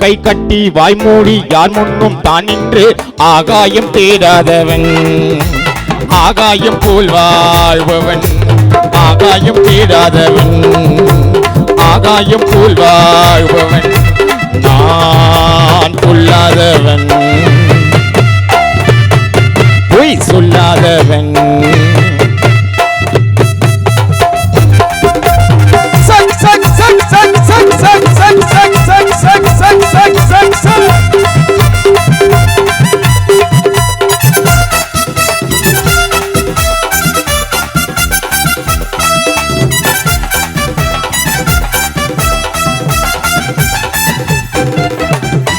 கை கட்டி வாய்மூடி யார் முன்னும் தான் நின்று ஆகாயம் தேடாதவன் ஆகாயம் போல் வாழ்பவன் ஆகாயம் தேடாதவன் ஆகாயம் போல் வாழ்பவன் நான் கொள்ளாதவன் பொய் சொல்லாதவன்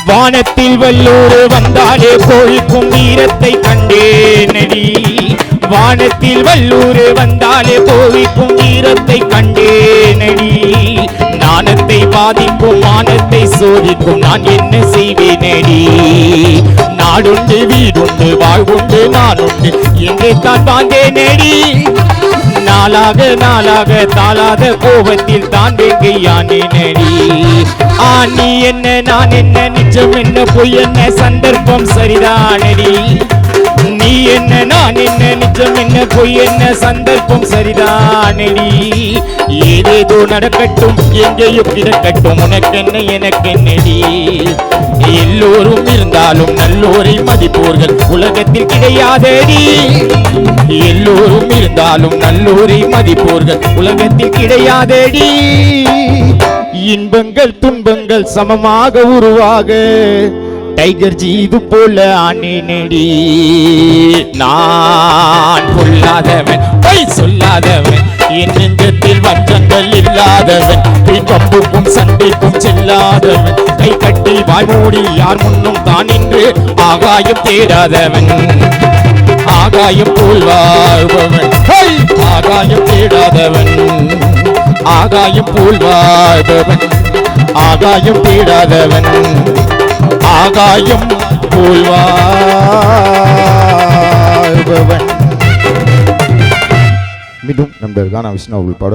வானத்தில் வல்லூர் வந்தாலே போய்க்கும் வீரத்தை கண்டேனடி வானத்தில் வல்லூர் வந்தாலே போய்க்கும் வீரத்தை கண்டேனடி நாணத்தை பாதிக்கும் மானத்தை சோதிக்கும் நான் என்ன செய்வேனடி நாடுண்டு வீடுண்டு வாழ்வுண்டு நானுண்டு எங்கே தான் வாழ்ந்தேனடி நாளாக நாளாக தாளாத கோபத்தில் தான் வெங்கையானேனடி நீ என்ன நான் என்ன நிஜம் என்ன பொய் என்ன சந்தர்ப்பம் சரிதானடி நீ என்ன நான் என்ன நிஜம் என்ன பொய் என்ன சந்தர்ப்பம் சரிதானடி ஏதேதோ நடக்கட்டும் எங்கேயும் கிடக்கட்டும் உனக்கென்ன எனக்கென்னடி எல்லோரும் இருந்தாலும் நல்லோரை மதிப்போர்கள் உலகத்தில் கிடையாதடி எல்லோரும் இருந்தாலும் நல்லோரை மதிப்போர்கள் உலகத்தில் கிடையாதடி இன்பங்கள் துன்பங்கள் சமமாக உருவாக டைகர் ஜீது போல ஆனேனடி நான் கொள்ளாதவன் பொய் சொல்லாதவன் என் நெஞ்சத்தில் வஞ்சங்கள் இல்லாதவன் கம்புக்கும் சண்டைக்கும் செல்லாதவன் கை கட்டி வாய்மூடி யார் முன்னும் தான் நின்று ஆகாயம் தேடாதவன் ஆகாயம் போல் வாழ்பவன் ஆகாயம் தேடாதவன் ஆகாயம் போல் வாழ்பவன் ஆகாயம் தேடாதவன் ஆகாயம் போல் வாழ்பவன். மீண்டும் நண்பர் கானா விஷ்ணு அவர்கள் பாட